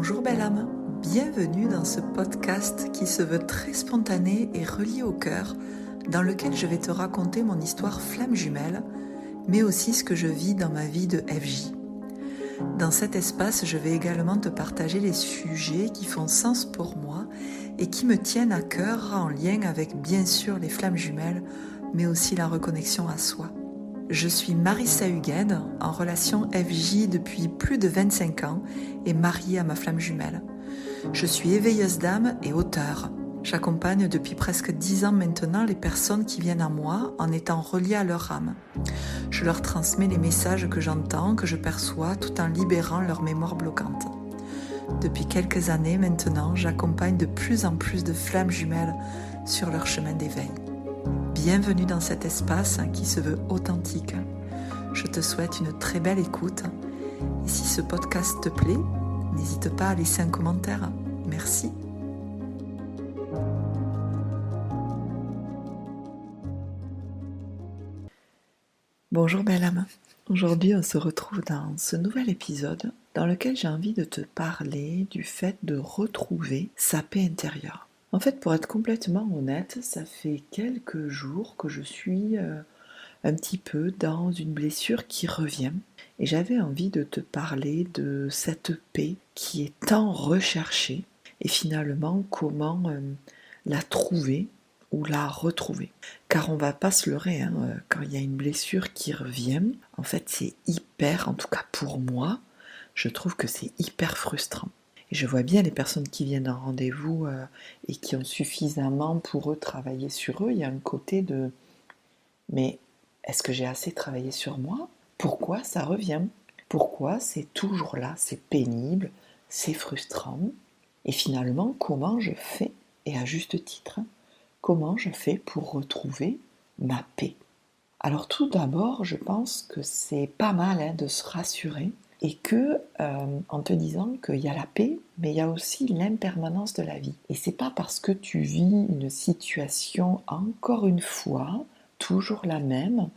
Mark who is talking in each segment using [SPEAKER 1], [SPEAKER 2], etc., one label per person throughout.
[SPEAKER 1] Bonjour belle âme, bienvenue dans ce podcast qui se veut très spontané et relié au cœur, dans lequel je vais te raconter mon histoire flamme jumelle, mais aussi ce que je vis dans ma vie de FJ. Dans cet espace, je vais également te partager les sujets qui font sens pour moi et qui me tiennent à cœur en lien avec bien sûr les flammes jumelles, mais aussi la reconnexion à soi. Je suis Marissa Hugued, en relation FJ depuis plus de 25 ans et mariée à ma flamme jumelle. Je suis éveilleuse d'âme et auteure. J'accompagne depuis presque 10 ans maintenant les personnes qui viennent à moi en étant reliées à leur âme. Je leur transmets les messages que j'entends, que je perçois, tout en libérant leur mémoire bloquante. Depuis quelques années maintenant, j'accompagne de plus en plus de flammes jumelles sur leur chemin d'éveil. Bienvenue dans cet espace qui se veut authentique. Je te souhaite une très belle écoute. Et si ce podcast te plaît, n'hésite pas à laisser un commentaire. Merci. Bonjour belle âme. Aujourd'hui, on se retrouve dans ce nouvel épisode dans lequel j'ai envie de te parler du fait de retrouver sa paix intérieure. En fait, pour être complètement honnête, ça fait quelques jours que je suis un petit peu dans une blessure qui revient. Et j'avais envie de te parler de cette paix qui est tant recherchée et finalement comment la trouver ou la retrouver. Car on va pas se leurrer, quand il y a une blessure qui revient, en fait c'est hyper, en tout cas pour moi, je trouve que c'est hyper frustrant. Et je vois bien les personnes qui viennent en rendez-vous et qui ont suffisamment pour eux travaillé sur eux. Il y a un côté de « mais est-ce que j'ai assez travaillé sur moi ? Pourquoi ça revient ? Pourquoi c'est toujours là ? C'est pénible, c'est frustrant. Et finalement, comment je fais, et à juste titre, comment je fais pour retrouver ma paix ? Alors tout d'abord, je pense que c'est pas mal de se rassurer et que en te disant qu'il y a la paix, mais il y a aussi l'impermanence de la vie. Et c'est pas parce que tu vis une situation, encore une fois, toujours la même,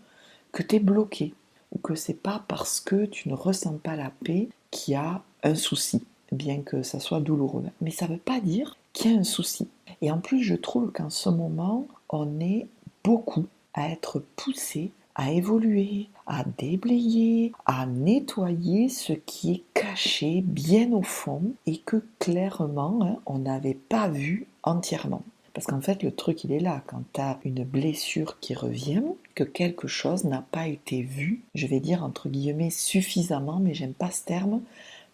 [SPEAKER 1] que tu es bloqué, ou que c'est pas parce que tu ne ressens pas la paix qu'il y a un souci, bien que ça soit douloureux. Mais ça veut pas dire qu'il y a un souci. Et en plus, je trouve qu'en ce moment, on est beaucoup à être poussé à évoluer, à déblayer, à nettoyer ce qui est caché bien au fond et que clairement, on n'avait pas vu entièrement. Parce qu'en fait, le truc, il est là. Quand tu as une blessure qui revient, que quelque chose n'a pas été vu, je vais dire entre guillemets suffisamment, mais j'aime pas ce terme,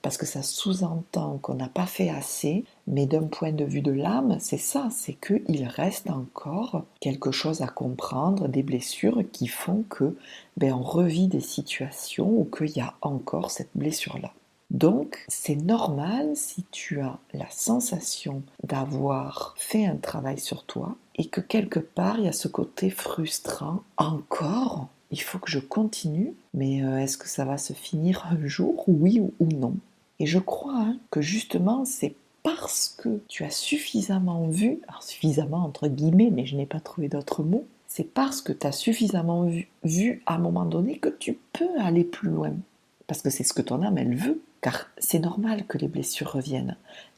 [SPEAKER 1] parce que ça sous-entend qu'on n'a pas fait assez, mais d'un point de vue de l'âme, c'est ça, c'est qu'il reste encore quelque chose à comprendre, des blessures qui font que on revit des situations où qu'il y a encore cette blessure-là. Donc, c'est normal si tu as la sensation d'avoir fait un travail sur toi et que quelque part, il y a ce côté frustrant. Encore, il faut que je continue, mais est-ce que ça va se finir un jour, oui ou non ? Et je crois que justement, c'est parce que tu as suffisamment vu, alors suffisamment entre guillemets, mais je n'ai pas trouvé d'autres mots, c'est parce que tu as suffisamment vu à un moment donné que tu peux aller plus loin. Parce que c'est ce que ton âme, elle veut. Car c'est normal que les blessures reviennent.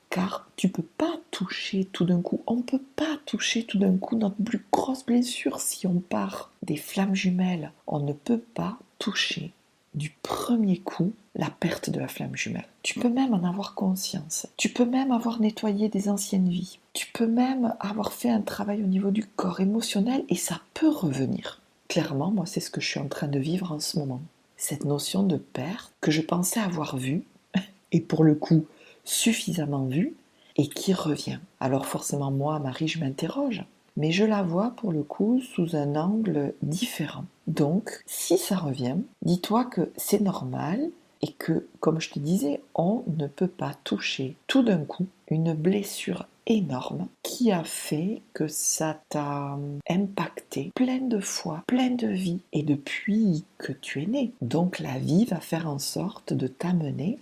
[SPEAKER 1] Car tu ne peux pas toucher tout d'un coup. On ne peut pas toucher tout d'un coup notre plus grosse blessure si on part des flammes jumelles. On ne peut pas toucher du premier coup la perte de la flamme jumelle. Tu peux même en avoir conscience. Tu peux même avoir nettoyé des anciennes vies. Tu peux même avoir fait un travail au niveau du corps émotionnel et ça peut revenir. Clairement, moi, c'est ce que je suis en train de vivre en ce moment. Cette notion de perte que je pensais avoir vue, et pour le coup suffisamment vue, et qui revient. Alors forcément, moi, Marie, je m'interroge, mais je la vois pour le coup sous un angle différent. Donc, si ça revient, dis-toi que c'est normal et que, comme je te disais, on ne peut pas toucher tout d'un coup une blessure énorme qui a fait que ça t'a impacté plein de fois, plein de vies, et depuis que tu es né. Donc la vie va faire en sorte de t'amener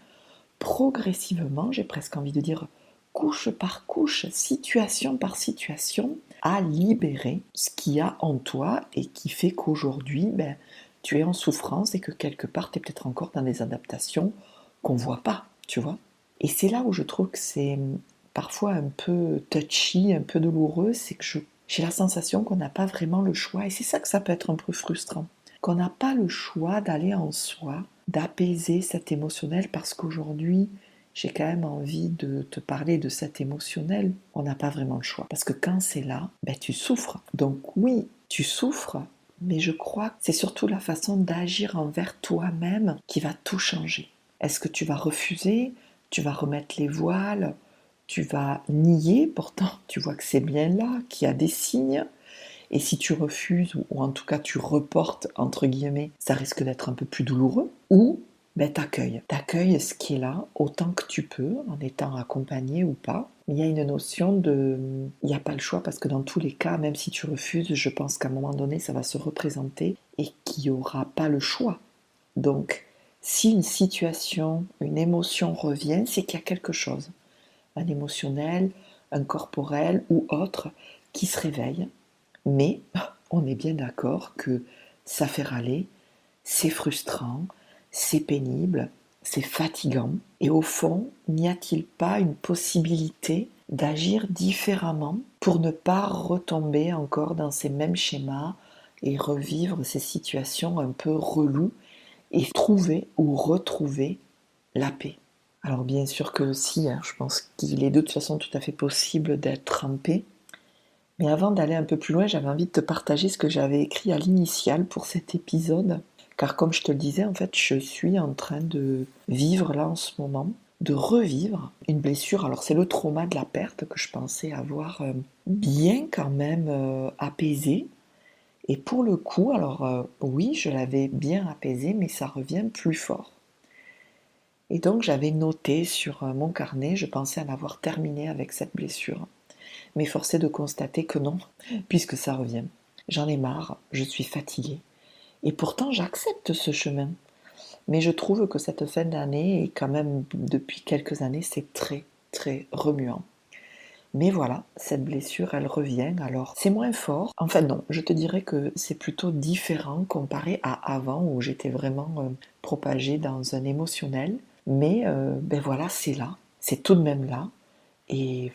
[SPEAKER 1] progressivement, j'ai presque envie de dire couche par couche, situation par situation, à libérer ce qu'il y a en toi et qui fait qu'aujourd'hui, tu es en souffrance et que quelque part, tu es peut-être encore dans des adaptations qu'on ne voit pas, tu vois. Et c'est là où je trouve que c'est parfois un peu touchy, un peu douloureux, c'est que j'ai la sensation qu'on n'a pas vraiment le choix. Et c'est ça que ça peut être un peu frustrant. Qu'on n'a pas le choix d'aller en soi, d'apaiser cet émotionnel, parce qu'aujourd'hui, j'ai quand même envie de te parler de cet émotionnel. On n'a pas vraiment le choix. Parce que quand c'est là, ben, tu souffres. Donc oui, tu souffres, mais je crois que c'est surtout la façon d'agir envers toi-même qui va tout changer. Est-ce que tu vas refuser? Tu vas remettre les voiles? Tu vas nier? Pourtant, tu vois que c'est bien là, qu'il y a des signes. Et si tu refuses, ou en tout cas tu reportes, entre guillemets, ça risque d'être un peu plus douloureux. Ou ben, t'accueilles. T'accueilles ce qui est là autant que tu peux, en étant accompagné ou pas. Il y a une notion de... Il n'y a pas le choix, parce que dans tous les cas, même si tu refuses, je pense qu'à un moment donné, ça va se représenter et qu'il n'y aura pas le choix. Donc, si une situation, une émotion revient, c'est qu'il y a quelque chose, un émotionnel, un corporel ou autre, qui se réveille. Mais on est bien d'accord que ça fait râler, c'est frustrant, c'est pénible, c'est fatigant. Et au fond, n'y a-t-il pas une possibilité d'agir différemment pour ne pas retomber encore dans ces mêmes schémas et revivre ces situations un peu reloues et trouver ou retrouver la paix? Alors bien sûr que si, hein, je pense qu'il est de toute façon tout à fait possible d'être en paix. Mais avant d'aller un peu plus loin, j'avais envie de te partager ce que j'avais écrit à l'initiale pour cet épisode. Car comme je te le disais, en fait, je suis en train de vivre là en ce moment, de revivre une blessure. Alors c'est le trauma de la perte que je pensais avoir bien quand même apaisé. Et pour le coup, alors oui, je l'avais bien apaisé, mais ça revient plus fort. Et donc j'avais noté sur mon carnet, je pensais en avoir terminé avec cette blessure. Mais force est de constater que non, puisque ça revient. J'en ai marre, je suis fatiguée. Et pourtant, j'accepte ce chemin. Mais je trouve que cette fin d'année, et quand même depuis quelques années, c'est très, très remuant. Mais voilà, cette blessure, elle revient, alors c'est moins fort. Enfin non, je te dirais que c'est plutôt différent comparé à avant, où j'étais vraiment propagée dans un émotionnel. Mais ben voilà, c'est là, c'est tout de même là, et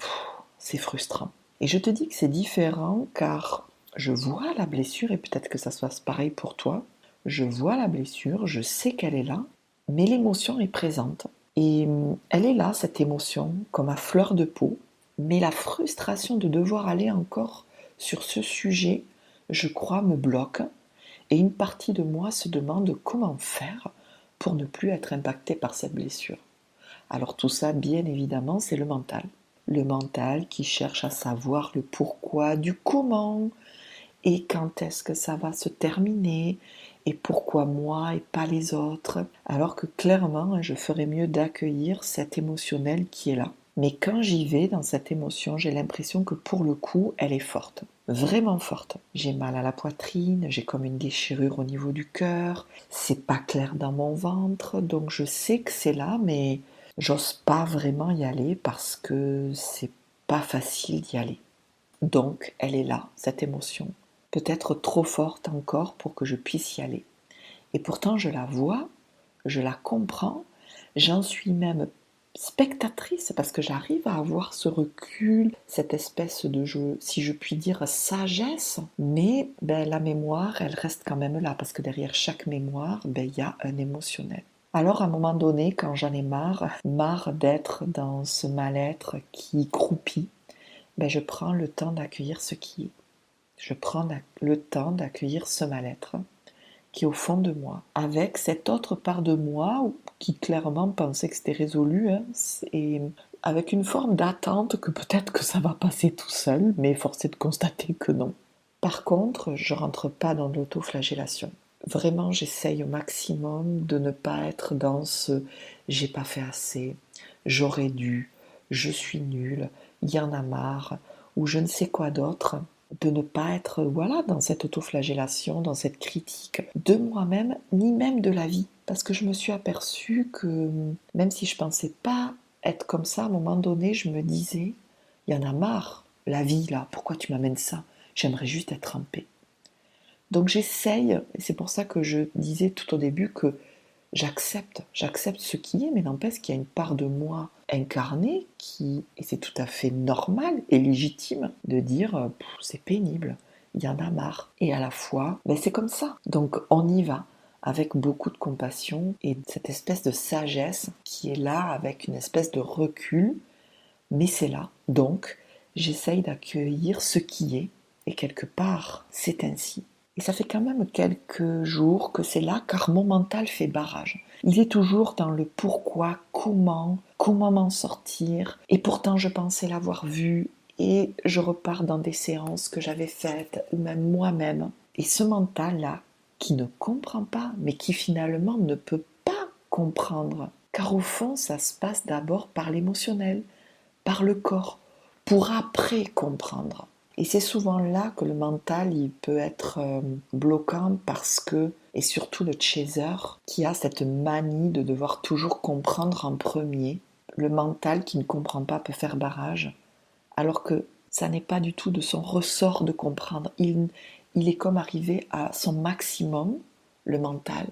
[SPEAKER 1] c'est frustrant. Et je te dis que c'est différent car je vois la blessure, et peut-être que ça soit pareil pour toi. Je vois la blessure, je sais qu'elle est là, mais l'émotion est présente. Et elle est là, cette émotion, comme à fleur de peau. Mais la frustration de devoir aller encore sur ce sujet, je crois, me bloque. Et une partie de moi se demande comment faire pour ne plus être impactée par cette blessure. Alors tout ça, bien évidemment, c'est le mental. Le mental qui cherche à savoir le pourquoi du comment et quand est-ce que ça va se terminer et pourquoi moi et pas les autres. Alors que clairement, je ferais mieux d'accueillir cet émotionnel qui est là. Mais quand j'y vais dans cette émotion, j'ai l'impression que pour le coup, elle est forte. Vraiment forte. J'ai mal à la poitrine, j'ai comme une déchirure au niveau du cœur, c'est pas clair dans mon ventre, donc je sais que c'est là, mais j'ose pas vraiment y aller parce que c'est pas facile d'y aller. Donc, elle est là, cette émotion. Peut-être trop forte encore pour que je puisse y aller. Et pourtant, je la vois, je la comprends, j'en suis même spectatrice parce que j'arrive à avoir ce recul, cette espèce de, si je puis dire, sagesse. Mais ben, la mémoire, elle reste quand même là parce que derrière chaque mémoire, ben, il y a un émotionnel. Alors à un moment donné, quand j'en ai marre d'être dans ce mal-être qui croupit, ben, je prends le temps d'accueillir ce qui est. Je prends le temps d'accueillir ce mal-être qui est au fond de moi, avec cette autre part de moi qui clairement pensait que c'était résolu, hein, et avec une forme d'attente que peut-être que ça va passer tout seul, mais force est de constater que non. Par contre, je rentre pas dans l'autoflagellation. Vraiment, j'essaye au maximum de ne pas être dans ce j'ai pas fait assez, j'aurais dû, je suis nulle, il y en a marre, ou je ne sais quoi d'autre, de ne pas être voilà, dans cette autoflagellation, dans cette critique de moi-même, ni même de la vie. Parce que je me suis aperçue que même si je pensais pas être comme ça, à un moment donné, je me disais, il y en a marre, la vie là, pourquoi tu m'amènes ça? J'aimerais juste être en paix. Donc j'essaye, et c'est pour ça que je disais tout au début que j'accepte ce qui est, mais n'empêche qu'il y a une part de moi incarnée et c'est tout à fait normal et légitime de dire c'est pénible, il y en a marre. Et à la fois, c'est comme ça. Donc on y va avec beaucoup de compassion et cette espèce de sagesse qui est là avec une espèce de recul, mais c'est là. Donc j'essaye d'accueillir ce qui est et quelque part c'est ainsi. Et ça fait quand même quelques jours que c'est là, car mon mental fait barrage. Il est toujours dans le pourquoi, comment m'en sortir. Et pourtant, je pensais l'avoir vu. Et je repars dans des séances que j'avais faites, ou même moi-même. Et ce mental-là, qui ne comprend pas, mais qui finalement ne peut pas comprendre. Car au fond, ça se passe d'abord par l'émotionnel, par le corps, pour après comprendre. Et c'est souvent là que le mental il peut être bloquant parce que, et surtout le chaser, qui a cette manie de devoir toujours comprendre en premier, le mental qui ne comprend pas peut faire barrage, alors que ça n'est pas du tout de son ressort de comprendre. Il est comme arrivé à son maximum, le mental,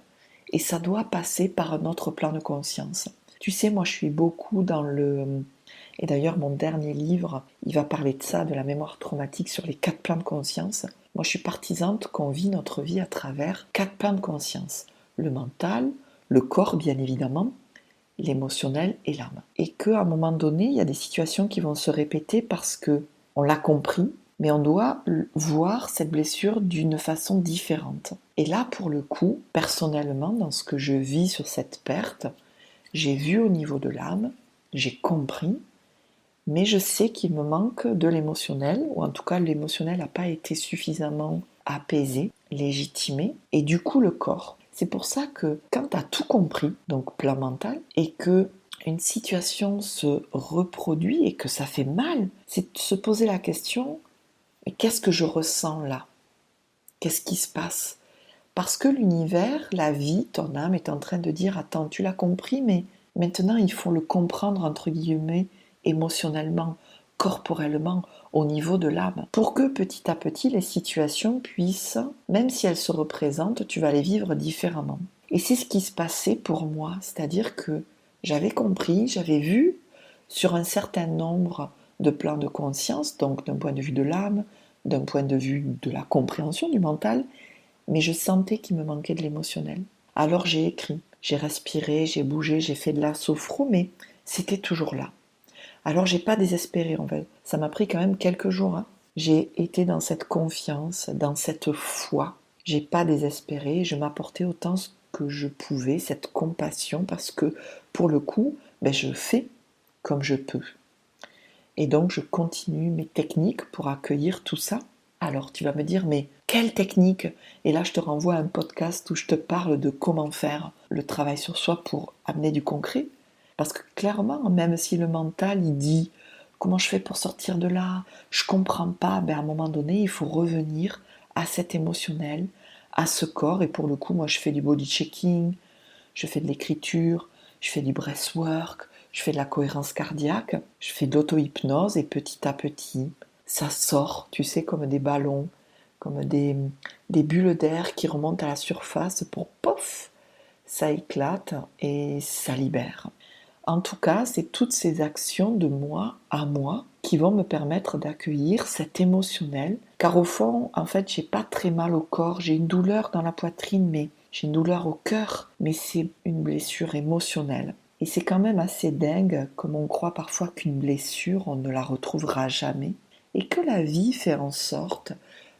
[SPEAKER 1] et ça doit passer par un autre plan de conscience. Tu sais, moi je suis beaucoup dans le... Et d'ailleurs, mon dernier livre, il va parler de ça, de la mémoire traumatique sur les 4 plans de conscience. Moi, je suis partisane qu'on vit notre vie à travers 4 plans de conscience. Le mental, le corps, bien évidemment, l'émotionnel et l'âme. Et qu'à un moment donné, il y a des situations qui vont se répéter parce que on l'a compris, mais on doit voir cette blessure d'une façon différente. Et là, pour le coup, personnellement, dans ce que je vis sur cette perte, j'ai vu au niveau de l'âme, j'ai compris, mais je sais qu'il me manque de l'émotionnel, ou en tout cas l'émotionnel n'a pas été suffisamment apaisé, légitimé, et du coup le corps. C'est pour ça que quand tu as tout compris, donc plan mental, et que une situation se reproduit et que ça fait mal, c'est de se poser la question, mais qu'est-ce que je ressens là? Qu'est-ce qui se passe? Parce que l'univers, la vie, ton âme est en train de dire, attends, tu l'as compris, mais maintenant il faut le comprendre, entre guillemets, émotionnellement, corporellement, au niveau de l'âme, pour que petit à petit les situations puissent, même si elles se représentent, tu vas les vivre différemment. Et c'est ce qui se passait pour moi, c'est-à-dire que j'avais compris, j'avais vu sur un certain nombre de plans de conscience, donc d'un point de vue de l'âme, d'un point de vue de la compréhension du mental, mais je sentais qu'il me manquait de l'émotionnel. Alors j'ai écrit, j'ai respiré, j'ai bougé, j'ai fait de la sophro, mais c'était toujours là. Alors j'ai pas désespéré en fait, ça m'a pris quand même quelques jours. Hein. J'ai été dans cette confiance, dans cette foi. J'ai pas désespéré, je m'apportais autant ce que je pouvais, cette compassion, parce que pour le coup, je fais comme je peux. Et donc je continue mes techniques pour accueillir tout ça. Alors tu vas me dire, mais quelle technique? Et là je te renvoie à un podcast où je te parle de comment faire le travail sur soi pour amener du concret. Parce que clairement, même si le mental il dit comment je fais pour sortir de là, je comprends pas, à un moment donné il faut revenir à cet émotionnel, à ce corps. Et pour le coup, moi je fais du body checking, je fais de l'écriture, je fais du breathwork, je fais de la cohérence cardiaque, je fais de l'auto-hypnose et petit à petit, ça sort, tu sais, comme des ballons, comme des bulles d'air qui remontent à la surface pour pof, ça éclate et ça libère. En tout cas, c'est toutes ces actions de moi à moi qui vont me permettre d'accueillir cet émotionnel. Car au fond, en fait, j'ai pas très mal au corps, j'ai une douleur dans la poitrine, mais j'ai une douleur au cœur, mais c'est une blessure émotionnelle. Et c'est quand même assez dingue, comme on croit parfois qu'une blessure, on ne la retrouvera jamais, et que la vie fait en sorte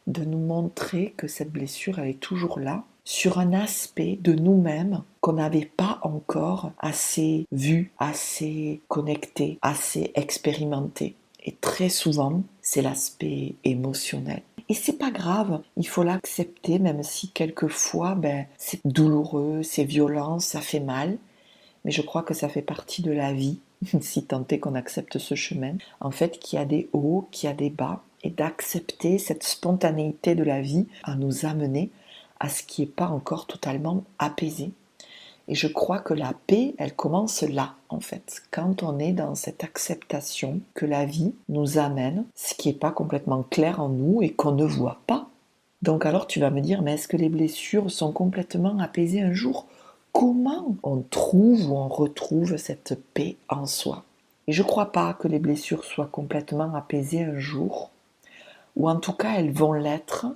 [SPEAKER 1] de nous montrer que cette blessure, elle est toujours là, sur un aspect de nous-mêmes qu'on n'avait pas encore assez vu, assez connecté, assez expérimenté. Et très souvent, c'est l'aspect émotionnel. Et c'est pas grave, il faut l'accepter, même si quelquefois, c'est douloureux, c'est violent, ça fait mal. Mais je crois que ça fait partie de la vie, si tant est qu'on accepte ce chemin. En fait, qu'il y a des hauts, qu'il y a des bas, et d'accepter cette spontanéité de la vie à nous amener à ce qui n'est pas encore totalement apaisé. Et je crois que la paix, elle commence là, en fait, quand on est dans cette acceptation que la vie nous amène, ce qui n'est pas complètement clair en nous et qu'on ne voit pas. Donc alors tu vas me dire, mais est-ce que les blessures sont complètement apaisées un jour ? comment on trouve ou on retrouve cette paix en soi? Et je ne crois pas que les blessures soient complètement apaisées un jour, ou en tout cas elles vont l'être,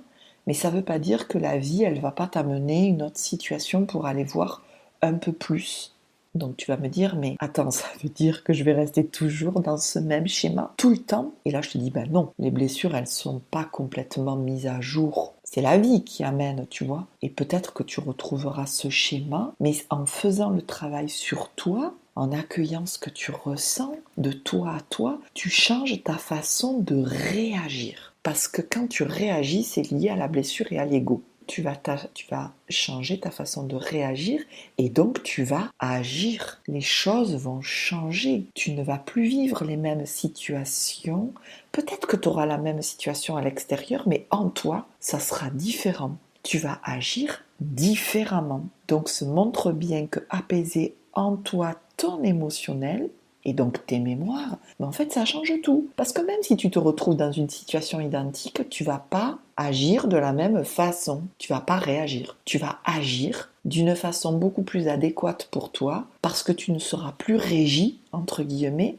[SPEAKER 1] mais ça ne veut pas dire que la vie, elle ne va pas t'amener une autre situation pour aller voir un peu plus. Donc tu vas me dire, mais attends, ça veut dire que je vais rester toujours dans ce même schéma tout le temps? Et là je te dis, ben non, les blessures, elles sont pas complètement mises à jour. C'est la vie qui amène, tu vois. Et peut-être que tu retrouveras ce schéma, mais en faisant le travail sur toi, en accueillant ce que tu ressens de toi à toi, tu changes ta façon de réagir. Parce que quand tu réagis, c'est lié à la blessure et à l'ego. Tu vas changer ta façon de réagir et donc tu vas agir. Les choses vont changer. Tu ne vas plus vivre les mêmes situations. Peut-être que tu auras la même situation à l'extérieur, mais en toi, ça sera différent. Tu vas agir différemment. Donc, se montre bien que apaiser en toi ton émotionnel, et donc tes mémoires, mais en fait ça change tout. Parce que même si tu te retrouves dans une situation identique, tu vas pas agir de la même façon. Tu vas pas réagir. Tu vas agir d'une façon beaucoup plus adéquate pour toi parce que tu ne seras plus régi, entre guillemets,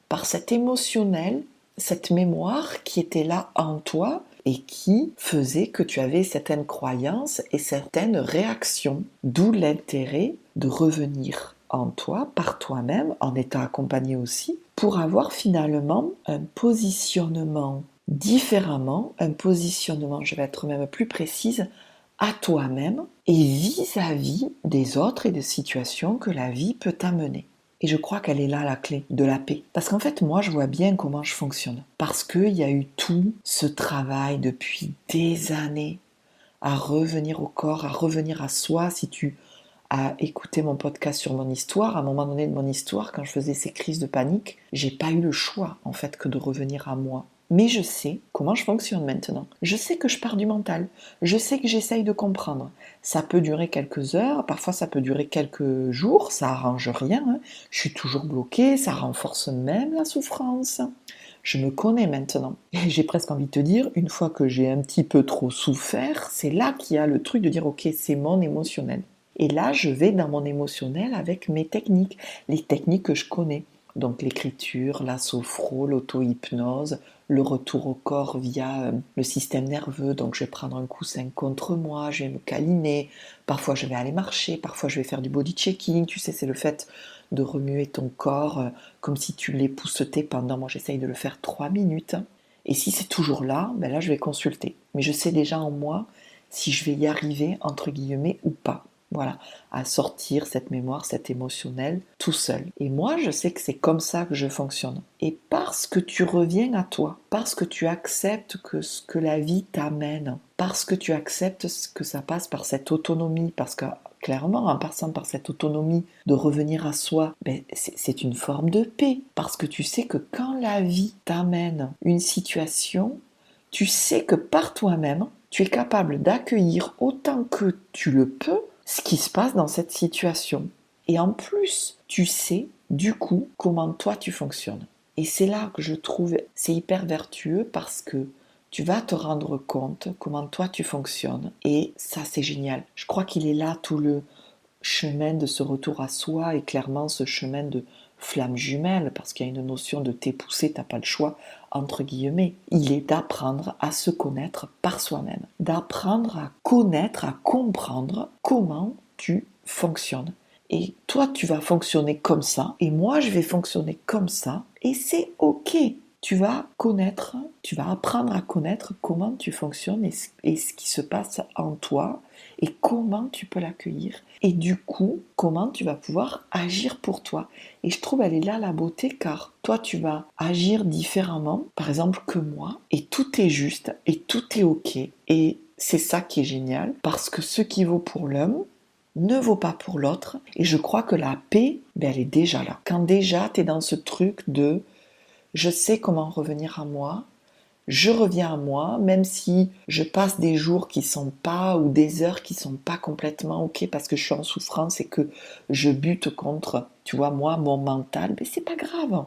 [SPEAKER 1] par cet émotionnel, cette mémoire qui était là en toi et qui faisait que tu avais certaines croyances et certaines réactions. D'où l'intérêt de revenir en toi, par toi-même, en étant accompagné aussi, pour avoir finalement un positionnement différemment, un positionnement, je vais être même plus précise, à toi-même et vis-à-vis des autres et des situations que la vie peut t'amener. Et je crois qu'elle est là la clé de la paix. Parce qu'en fait, moi, je vois bien comment je fonctionne. Parce qu'il y a eu tout ce travail depuis des années à revenir au corps, à revenir à soi. Si tu as écouté mon podcast sur mon histoire, à un moment donné de mon histoire, quand je faisais ces crises de panique, j'ai pas eu le choix, en fait, que de revenir à moi. Mais je sais comment je fonctionne maintenant. Je sais que je pars du mental. Je sais que j'essaye de comprendre. Ça peut durer quelques heures, parfois ça peut durer quelques jours, ça arrange rien. Hein. Je suis toujours bloquée, ça renforce même la souffrance. Je me connais maintenant. Et j'ai presque envie de te dire, une fois que j'ai un petit peu trop souffert, c'est là qu'il y a le truc de dire, ok, c'est mon émotionnel. Et là, je vais dans mon émotionnel avec mes techniques, les techniques que je connais. Donc l'écriture, la sophro, l'auto-hypnose, le retour au corps via le système nerveux. Donc je vais prendre un coussin contre moi, je vais me câliner, parfois je vais aller marcher, parfois je vais faire du body checking. Tu sais, c'est le fait de remuer ton corps comme si tu l'époussetais pendant, moi j'essaye de le faire 3 minutes. Et si c'est toujours là, ben là je vais consulter. Mais je sais déjà en moi si je vais y arriver, entre guillemets, ou pas. Voilà, à sortir cette mémoire, cet émotionnel tout seul. Et moi, je sais que c'est comme ça que je fonctionne. Et parce que tu reviens à toi, parce que tu acceptes que ce que la vie t'amène, parce que tu acceptes que ça passe par cette autonomie, parce que clairement, en passant par cette autonomie de revenir à soi, ben, c'est une forme de paix. Parce que tu sais que quand la vie t'amène une situation, tu sais que par toi-même, tu es capable d'accueillir autant que tu le peux ce qui se passe dans cette situation. Et en plus, tu sais, du coup, comment toi tu fonctionnes. Et c'est là que je trouve c'est hyper vertueux parce que tu vas te rendre compte comment toi tu fonctionnes. Et ça, c'est génial. Je crois qu'il est là tout le chemin de ce retour à soi et clairement ce chemin de flamme jumelle, parce qu'il y a une notion de t'es poussé, t'as pas le choix, entre guillemets. Il est d'apprendre à se connaître par soi-même, d'apprendre à connaître, à comprendre comment tu fonctionnes. Et toi, tu vas fonctionner comme ça, et moi, je vais fonctionner comme ça, et c'est ok. Tu vas connaître, tu vas apprendre à connaître comment tu fonctionnes et ce qui se passe en toi, et comment tu peux l'accueillir, et du coup, comment tu vas pouvoir agir pour toi. Et je trouve elle est là la beauté, car toi tu vas agir différemment, par exemple que moi, et tout est juste, et tout est ok, et c'est ça qui est génial, parce que ce qui vaut pour l'un ne vaut pas pour l'autre, et je crois que la paix, ben, elle est déjà là. Quand déjà tu es dans ce truc de je sais comment revenir à moi, je reviens à moi, même si je passe des jours qui sont pas, ou des heures qui sont pas complètement ok parce que je suis en souffrance et que je bute contre, tu vois, moi, mon mental, mais c'est pas grave.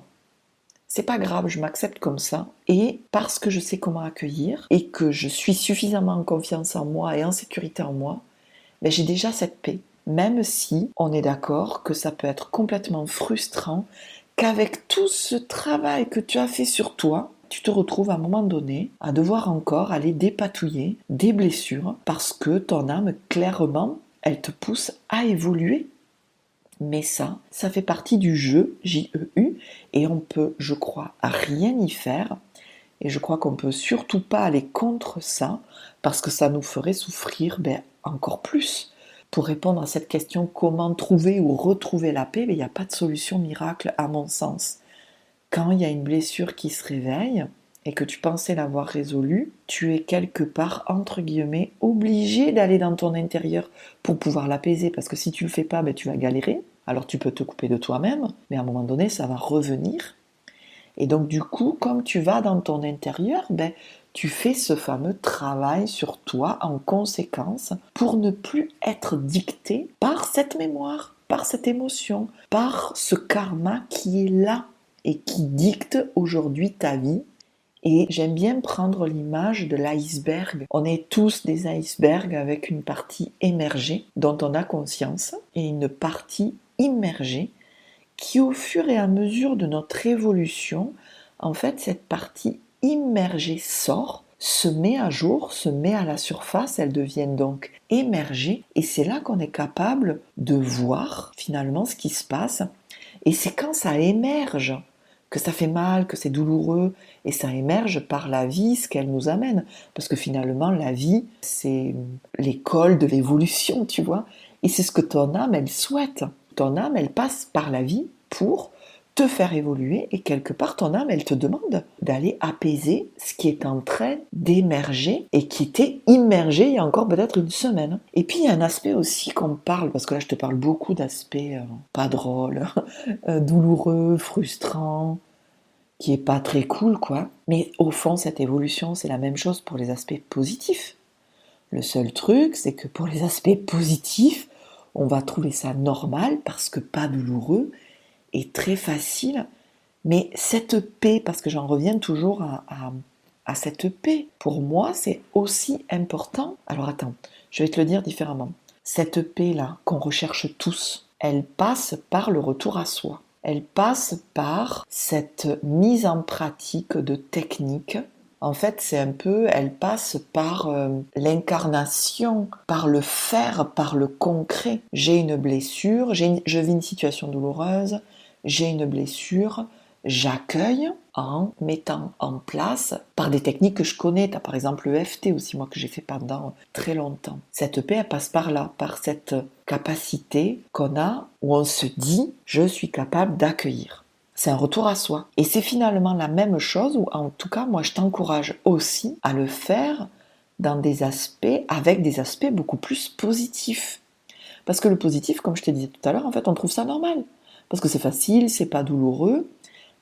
[SPEAKER 1] C'est pas grave, je m'accepte comme ça. Et parce que je sais comment accueillir et que je suis suffisamment en confiance en moi et en sécurité en moi, ben j'ai déjà cette paix. Même si on est d'accord que ça peut être complètement frustrant, qu'avec tout ce travail que tu as fait sur toi, tu te retrouves à un moment donné à devoir encore aller dépatouiller des blessures parce que ton âme, clairement, elle te pousse à évoluer. Mais ça fait partie du jeu, J-E-U, et on peut, je crois, rien y faire. Et je crois qu'on peut surtout pas aller contre ça, parce que ça nous ferait souffrir encore plus. Pour répondre à cette question, comment trouver ou retrouver la paix, il n'y a pas de solution miracle à mon sens. Quand il y a une blessure qui se réveille et que tu pensais l'avoir résolue, tu es quelque part, entre guillemets, obligé d'aller dans ton intérieur pour pouvoir l'apaiser, parce que si tu le fais pas, tu vas galérer. Alors tu peux te couper de toi-même, mais à un moment donné, ça va revenir. Et donc du coup, comme tu vas dans ton intérieur, tu fais ce fameux travail sur toi en conséquence pour ne plus être dicté par cette mémoire, par cette émotion, par ce karma qui est là et qui dicte aujourd'hui ta vie. Et j'aime bien prendre l'image de l'iceberg. On est tous des icebergs avec une partie émergée dont on a conscience et une partie immergée qui, au fur et à mesure de notre évolution, en fait, cette partie immergée sort, se met à jour, se met à la surface, elle devient donc émergée, et c'est là qu'on est capable de voir finalement ce qui se passe. Et c'est quand ça émerge que ça fait mal, que c'est douloureux, et ça émerge par la vie, ce qu'elle nous amène. Parce que finalement, la vie, c'est l'école de l'évolution, tu vois. Et c'est ce que ton âme, elle souhaite. Ton âme, elle passe par la vie pour te faire évoluer, et quelque part, ton âme, elle te demande d'aller apaiser ce qui est en train d'émerger et qui était immergé il y a encore peut-être une semaine. Et puis, il y a un aspect aussi qu'on parle, parce que là, je te parle beaucoup d'aspects pas drôles, douloureux, frustrants, qui est pas très cool, quoi. Mais au fond, cette évolution, c'est la même chose pour les aspects positifs. Le seul truc, c'est que pour les aspects positifs, on va trouver ça normal parce que pas douloureux et très facile. Mais cette paix, parce que j'en reviens toujours à cette paix, pour moi, c'est aussi important. Alors attends, je vais te le dire différemment. Cette paix-là qu'on recherche tous, elle passe par le retour à soi. Elle passe par cette mise en pratique de techniques. En fait, c'est un peu, elle passe par l'incarnation, par le faire, par le concret. J'ai une blessure, je vis une situation douloureuse, j'ai une blessure, j'accueille en mettant en place par des techniques que je connais. Tu as par exemple le EFT aussi, moi que j'ai fait pendant très longtemps. Cette paix, elle passe par là, par cette capacité qu'on a où on se dit « je suis capable d'accueillir ». C'est un retour à soi. Et c'est finalement la même chose, ou en tout cas, moi je t'encourage aussi à le faire dans des aspects, avec des aspects beaucoup plus positifs. Parce que le positif, comme je te disais tout à l'heure, en fait, on trouve ça normal. Parce que c'est facile, c'est pas douloureux.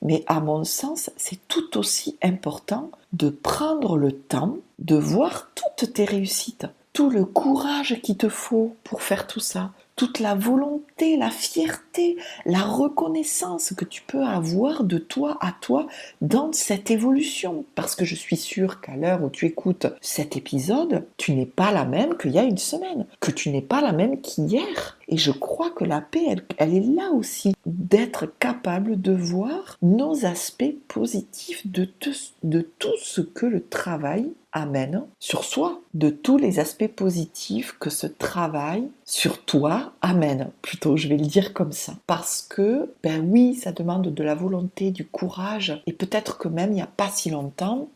[SPEAKER 1] Mais à mon sens, c'est tout aussi important de prendre le temps de voir toutes tes réussites, tout le courage qu'il te faut pour faire tout ça, toute la volonté, la fierté, la reconnaissance que tu peux avoir de toi à toi dans cette évolution. Parce que je suis sûre qu'à l'heure où tu écoutes cet épisode, tu n'es pas la même qu'il y a une semaine, que tu n'es pas la même qu'hier. Et je crois que la paix, elle est là aussi, d'être capable de voir nos aspects positifs de tout ce que le travail amène sur soi, de tous les aspects positifs que ce travail sur toi amène, plutôt je vais le dire comme ça. Parce que, oui, ça demande de la volonté, du courage, et peut-être que même il n'y a pas si longtemps,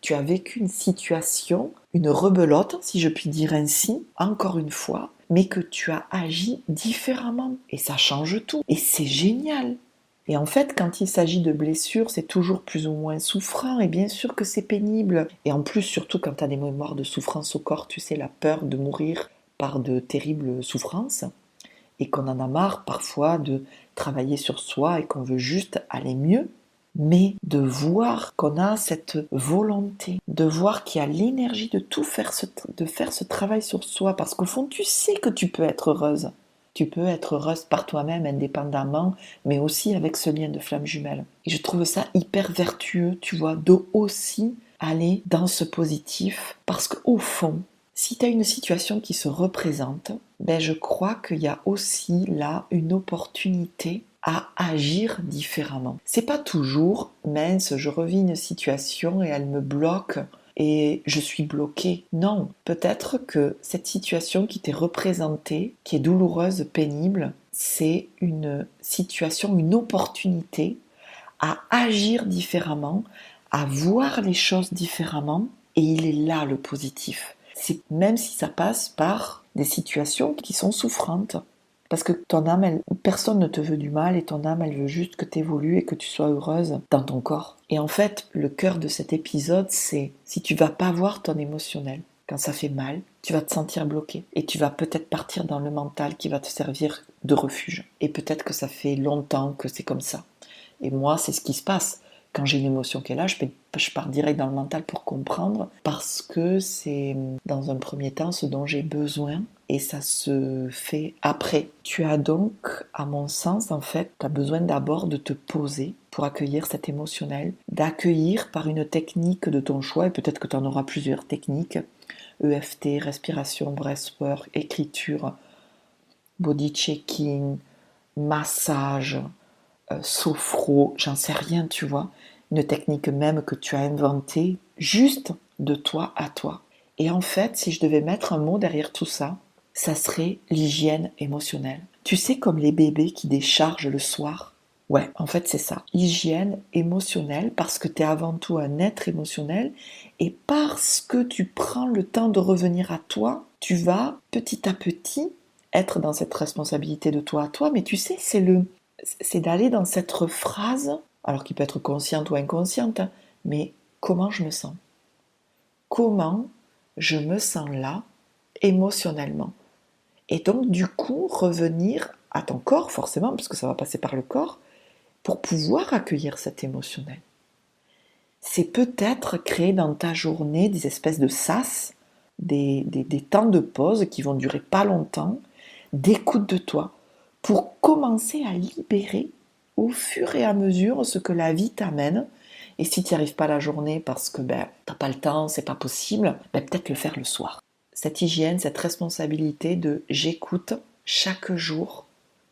[SPEAKER 1] tu as vécu une situation, une rebelote, si je puis dire ainsi, encore une fois, mais que tu as agi différemment. Et ça change tout. Et c'est génial. Et en fait, quand il s'agit de blessures, c'est toujours plus ou moins souffrant, et bien sûr que c'est pénible. Et en plus, surtout quand tu as des mémoires de souffrance au corps, tu sais, la peur de mourir par de terribles souffrances, et qu'on en a marre parfois de travailler sur soi et qu'on veut juste aller mieux. Mais de voir qu'on a cette volonté, de voir qu'il y a l'énergie de tout faire, de faire ce travail sur soi, parce qu'au fond, tu sais que tu peux être heureuse. Tu peux être heureuse par toi-même indépendamment, mais aussi avec ce lien de flamme jumelle. Et je trouve ça hyper vertueux, tu vois, de aussi aller dans ce positif, parce qu'au fond, Si tu as une situation qui se représente, je crois qu'il y a aussi là une opportunité à agir différemment. C'est pas toujours mince, je revis une situation et elle me bloque et je suis bloquée. Non, peut-être que cette situation qui t'est représentée, qui est douloureuse, pénible, c'est une situation, une opportunité à agir différemment, à voir les choses différemment, et il est là le positif. C'est même si ça passe par des situations qui sont souffrantes. Parce que ton âme, personne ne te veut du mal et ton âme, elle veut juste que tu évolues et que tu sois heureuse dans ton corps. Et en fait, le cœur de cet épisode, c'est si tu vas pas voir ton émotionnel, quand ça fait mal, tu vas te sentir bloqué et tu vas peut-être partir dans le mental qui va te servir de refuge. Et peut-être que ça fait longtemps que c'est comme ça. Et moi, c'est ce qui se passe. Quand j'ai une émotion qui est là, je pars direct dans le mental pour comprendre, parce que c'est dans un premier temps ce dont j'ai besoin et ça se fait après. Tu as donc, à mon sens, en fait, tu as besoin d'abord de te poser pour accueillir cet émotionnel, d'accueillir par une technique de ton choix, et peut-être que tu en auras plusieurs techniques, EFT, respiration, breathwork, écriture, body checking, massage, sophro, j'en sais rien, tu vois, une technique même que tu as inventée juste de toi à toi. Et en fait, si je devais mettre un mot derrière tout ça, ça serait l'hygiène émotionnelle. Tu sais, comme les bébés qui déchargent le soir. Ouais, en fait, c'est ça. Hygiène émotionnelle, parce que tu es avant tout un être émotionnel, et parce que tu prends le temps de revenir à toi, tu vas petit à petit être dans cette responsabilité de toi à toi, mais tu sais, c'est d'aller dans cette phrase, alors qui peut être consciente ou inconsciente, mais comment je me sens? Comment je me sens là, émotionnellement? Et donc, du coup, revenir à ton corps, forcément, parce que ça va passer par le corps, pour pouvoir accueillir cet émotionnel. C'est peut-être créer dans ta journée des espèces de sas, des temps de pause qui vont durer pas longtemps, d'écoute de toi, pour commencer à libérer au fur et à mesure ce que la vie t'amène. Et si tu n'y arrives pas la journée parce que t'as pas le temps, c'est pas possible, peut-être le faire le soir. Cette hygiène, cette responsabilité de j'écoute chaque jour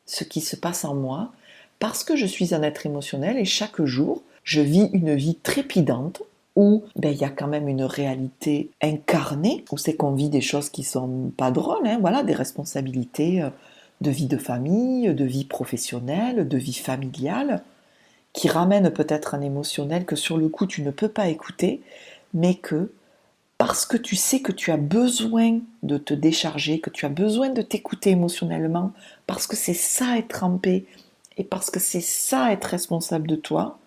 [SPEAKER 1] ce qui se passe en moi, parce que je suis un être émotionnel et chaque jour, je vis une vie trépidante où il y a quand même une réalité incarnée, où c'est qu'on vit des choses qui sont pas drôles, voilà, des responsabilités de vie de famille, de vie professionnelle, de vie familiale, qui ramènent peut-être un émotionnel que sur le coup tu ne peux pas écouter, mais que parce que tu sais que tu as besoin de te décharger, que tu as besoin de t'écouter émotionnellement, parce que c'est ça être en paix, et parce que c'est ça être responsable de toi,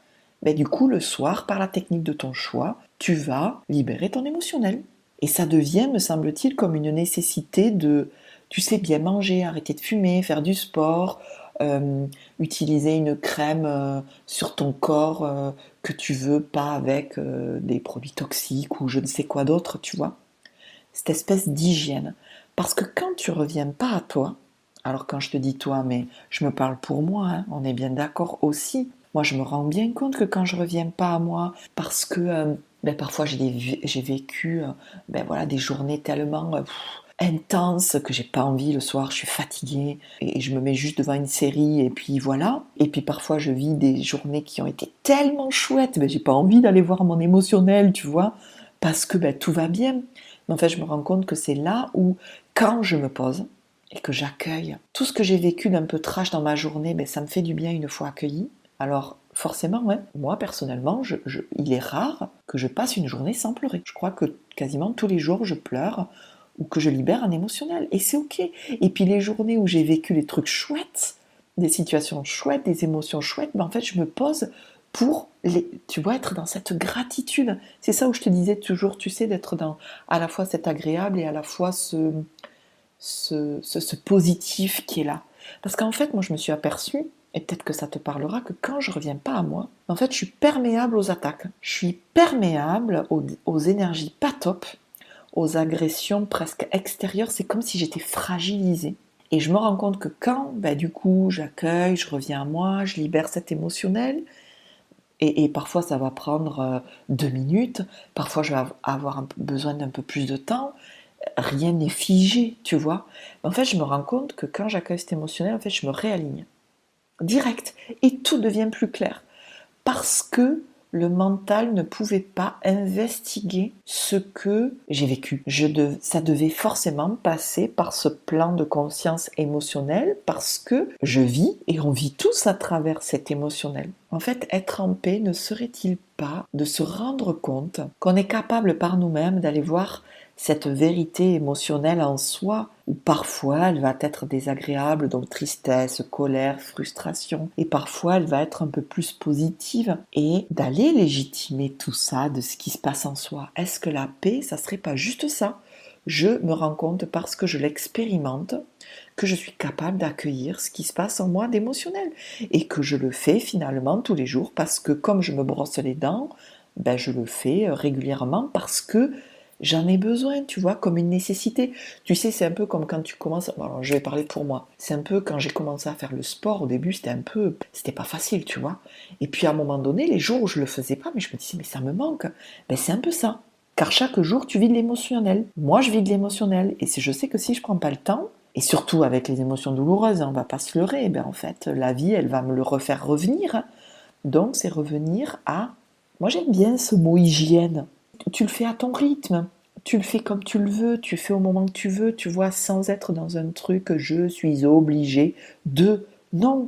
[SPEAKER 1] du coup le soir, par la technique de ton choix, tu vas libérer ton émotionnel. Et ça devient, me semble-t-il, comme une nécessité de, tu sais, bien manger, arrêter de fumer, faire du sport, utiliser une crème sur ton corps que tu veux, pas avec des produits toxiques ou je ne sais quoi d'autre, tu vois. Cette espèce d'hygiène. Parce que quand tu reviens pas à toi, alors quand je te dis toi, mais je me parle pour moi, on est bien d'accord aussi. Moi, je me rends bien compte que quand je reviens pas à moi, parce que parfois j'ai vécu voilà, des journées tellement intenses que j'ai pas envie le soir, je suis fatiguée et je me mets juste devant une série et puis voilà. Et puis parfois je vis des journées qui ont été tellement chouettes, j'ai pas envie d'aller voir mon émotionnel, tu vois, parce que tout va bien. Mais en fait, je me rends compte que c'est là où, quand je me pose et que j'accueille tout ce que j'ai vécu d'un peu trash dans ma journée, ça me fait du bien une fois accueilli. Alors, forcément, moi, personnellement, il est rare que je passe une journée sans pleurer. Je crois que quasiment tous les jours, je pleure ou que je libère un émotionnel. Et c'est OK. Et puis, les journées où j'ai vécu des trucs chouettes, des situations chouettes, des émotions chouettes, en fait, je me pose pour, tu vois, être dans cette gratitude. C'est ça où je te disais toujours, tu sais, d'être dans à la fois cet agréable et à la fois ce positif qui est là. Parce qu'en fait, moi, je me suis aperçue, et peut-être que ça te parlera, que quand je reviens pas à moi, en fait, je suis perméable aux attaques. Je suis perméable aux énergies pas top, aux agressions presque extérieures. C'est comme si j'étais fragilisée. Et je me rends compte que quand, du coup, j'accueille, je reviens à moi, je libère cet émotionnel, et parfois ça va prendre 2 minutes, parfois je vais avoir besoin d'un peu plus de temps, rien n'est figé, tu vois. En fait, je me rends compte que quand j'accueille cet émotionnel, en fait, je me réaligne direct et tout devient plus clair parce que le mental ne pouvait pas investiguer ce que j'ai vécu. Ça devait forcément passer par ce plan de conscience émotionnel parce que je vis et on vit tous à travers cet émotionnel. En fait, être en paix ne serait-il pas de se rendre compte qu'on est capable par nous-mêmes d'aller voir cette vérité émotionnelle en soi, où parfois elle va être désagréable, donc tristesse, colère, frustration, et parfois elle va être un peu plus positive, et d'aller légitimer tout ça de ce qui se passe en soi. Est-ce que la paix, ça serait pas juste ça? Je me rends compte parce que je l'expérimente, que je suis capable d'accueillir ce qui se passe en moi d'émotionnel, et que je le fais finalement tous les jours, parce que comme je me brosse les dents, ben je le fais régulièrement parce que j'en ai besoin, tu vois, comme une nécessité. Tu sais, c'est un peu comme quand tu commences. Bon, alors, je vais parler pour moi. C'est un peu quand j'ai commencé à faire le sport. Au début, c'était pas facile, tu vois. Et puis à un moment donné, les jours où je le faisais pas, mais je me disais, mais ça me manque. Ben, c'est un peu ça. Car chaque jour, tu vis de l'émotionnel. Moi, je vis de l'émotionnel. Et je sais que si je prends pas le temps, et surtout avec les émotions douloureuses, on va pas se leurrer, ben en fait, la vie, elle va me le refaire revenir. Donc, c'est revenir à. Moi, j'aime bien ce mot hygiène. Tu le fais à ton rythme, tu le fais comme tu le veux, tu fais au moment que tu veux, tu vois, sans être dans un truc je suis obligé de. Non,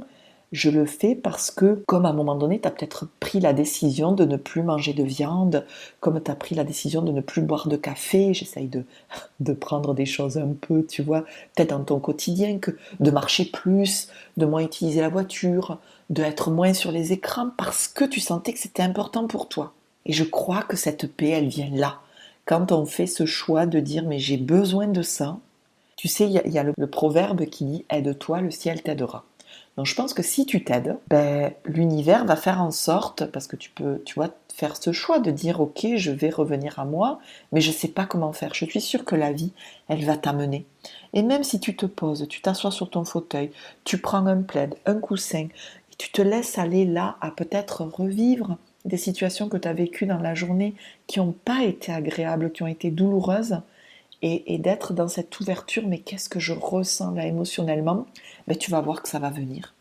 [SPEAKER 1] je le fais parce que, comme à un moment donné, tu as peut-être pris la décision de ne plus manger de viande, comme tu as pris la décision de ne plus boire de café, j'essaye de prendre des choses un peu, tu vois, peut-être dans ton quotidien, que de marcher plus, de moins utiliser la voiture, d'être moins sur les écrans, parce que tu sentais que c'était important pour toi. Et je crois que cette paix, elle vient là. Quand on fait ce choix de dire mais j'ai besoin de ça, tu sais, il y a le proverbe qui dit aide-toi, le ciel t'aidera. Donc je pense que si tu t'aides, ben, l'univers va faire en sorte, parce que tu peux, tu vois, faire ce choix de dire ok, je vais revenir à moi, mais je ne sais pas comment faire. Je suis sûre que la vie, elle va t'amener. Et même si tu te poses, tu t'assois sur ton fauteuil, tu prends un plaid, un coussin, et tu te laisses aller là à peut-être revivre des situations que tu as vécues dans la journée qui n'ont pas été agréables, qui ont été douloureuses, et d'être dans cette ouverture, mais qu'est-ce que je ressens là émotionnellement, ben, tu vas voir que ça va venir.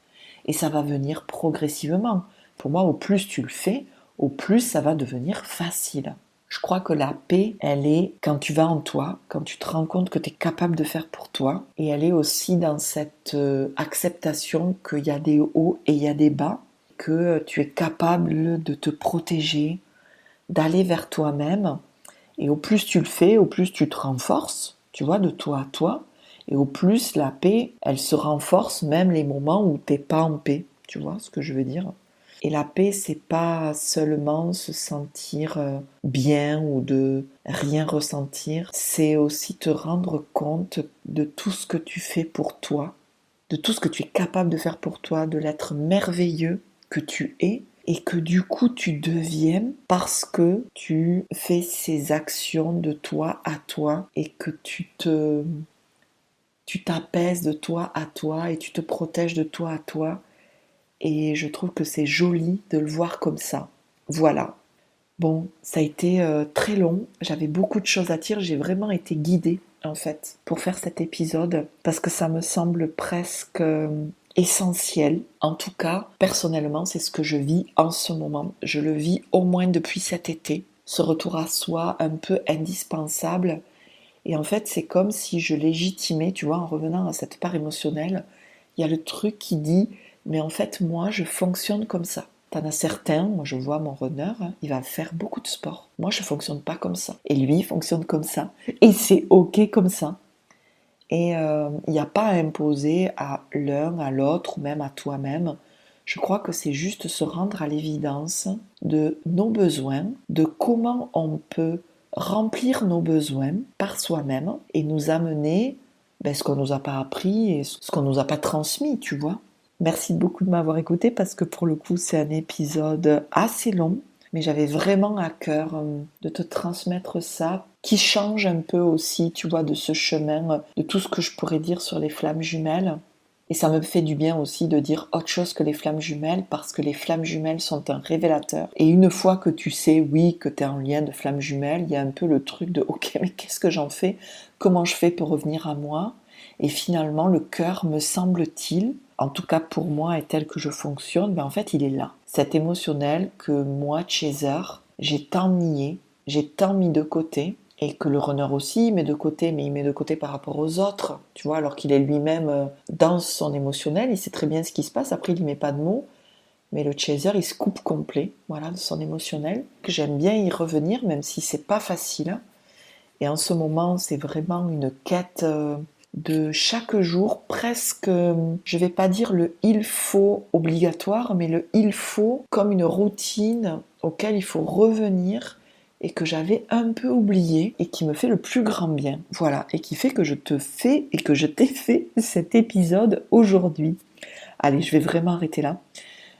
[SPEAKER 1] Et ça va venir progressivement. Pour moi, au plus tu le fais, au plus ça va devenir facile. Je crois que la paix, elle est quand tu vas en toi, quand tu te rends compte que tu es capable de faire pour toi, et elle est aussi dans cette acceptation qu'il y a des hauts et il y a des bas, que tu es capable de te protéger, d'aller vers toi-même. Et au plus tu le fais, au plus tu te renforces, tu vois, de toi à toi. Et au plus la paix, elle se renforce même les moments où t'es pas en paix. Tu vois ce que je veux dire? Et la paix, c'est pas seulement se sentir bien ou de rien ressentir, c'est aussi te rendre compte de tout ce que tu fais pour toi, de tout ce que tu es capable de faire pour toi, de l'être merveilleux que tu es et que du coup tu deviens parce que tu fais ces actions de toi à toi et que tu t'apaises de toi à toi et tu te protèges de toi à toi et je trouve que c'est joli de le voir comme ça. Voilà. Bon, ça a été très long, j'avais beaucoup de choses à dire, j'ai vraiment été guidée en fait pour faire cet épisode parce que ça me semble presque essentiel. En tout cas, personnellement, c'est ce que je vis en ce moment. Je le vis au moins depuis cet été. Ce retour à soi un peu indispensable. Et en fait, c'est comme si je légitimais, tu vois, en revenant à cette part émotionnelle, il y a le truc qui dit, mais en fait, moi, je fonctionne comme ça. T'en as certains, moi je vois mon runner, hein, il va faire beaucoup de sport. Moi je fonctionne pas comme ça. Et lui il fonctionne comme ça. Et c'est ok comme ça. Et il n'y a pas à imposer à l'un, à l'autre, ou même à toi-même. Je crois que c'est juste se rendre à l'évidence de nos besoins, de comment on peut remplir nos besoins par soi-même et nous amener ce qu'on ne nous a pas appris et ce qu'on ne nous a pas transmis, tu vois. Merci beaucoup de m'avoir écouté parce que pour le coup c'est un épisode assez long, mais j'avais vraiment à cœur de te transmettre ça, qui change un peu aussi, tu vois, de ce chemin, de tout ce que je pourrais dire sur les flammes jumelles. Et ça me fait du bien aussi de dire autre chose que les flammes jumelles, parce que les flammes jumelles sont un révélateur. Et une fois que tu sais, oui, que tu es en lien de flammes jumelles, il y a un peu le truc de ok, mais qu'est-ce que j'en fais? Comment je fais pour revenir à moi? Et finalement, le cœur, me semble-t-il, en tout cas pour moi et tel que je fonctionne, en fait, il est là. Cet émotionnel que moi, chaser, j'ai tant nié, j'ai tant mis de côté, et que le runner aussi met de côté, mais il met de côté par rapport aux autres, tu vois, alors qu'il est lui-même dans son émotionnel, il sait très bien ce qui se passe, après il ne met pas de mots, mais le chaser, il se coupe complet, voilà, de son émotionnel, que j'aime bien y revenir, même si c'est pas facile, et en ce moment, c'est vraiment une quête de chaque jour, presque, je vais pas dire le il faut obligatoire, mais le il faut comme une routine auquel il faut revenir et que j'avais un peu oublié et qui me fait le plus grand bien. Voilà, et qui fait que je te fais et que je t'ai fait cet épisode aujourd'hui. Allez, je vais vraiment arrêter là.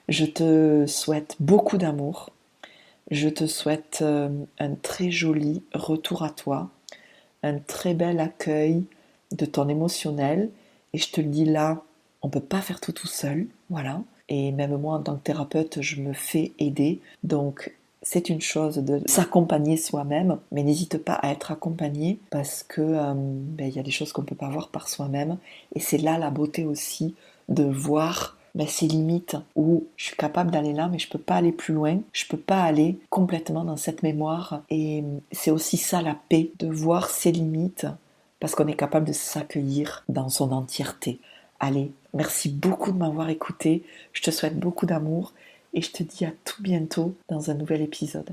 [SPEAKER 1] Je te souhaite beaucoup d'amour. Je te souhaite un très joli retour à toi, un très bel accueil de ton émotionnel. Et je te le dis là, on ne peut pas faire tout seul, voilà. Et même moi, en tant que thérapeute, je me fais aider. Donc, c'est une chose de s'accompagner soi-même, mais n'hésite pas à être accompagné parce que y a des choses qu'on ne peut pas voir par soi-même. Et c'est là la beauté aussi de voir ses limites, où je suis capable d'aller là, mais je ne peux pas aller plus loin, je ne peux pas aller complètement dans cette mémoire. Et c'est aussi ça la paix, de voir ses limites, parce qu'on est capable de s'accueillir dans son entièreté. Allez, merci beaucoup de m'avoir écouté, je te souhaite beaucoup d'amour, et je te dis à tout bientôt dans un nouvel épisode.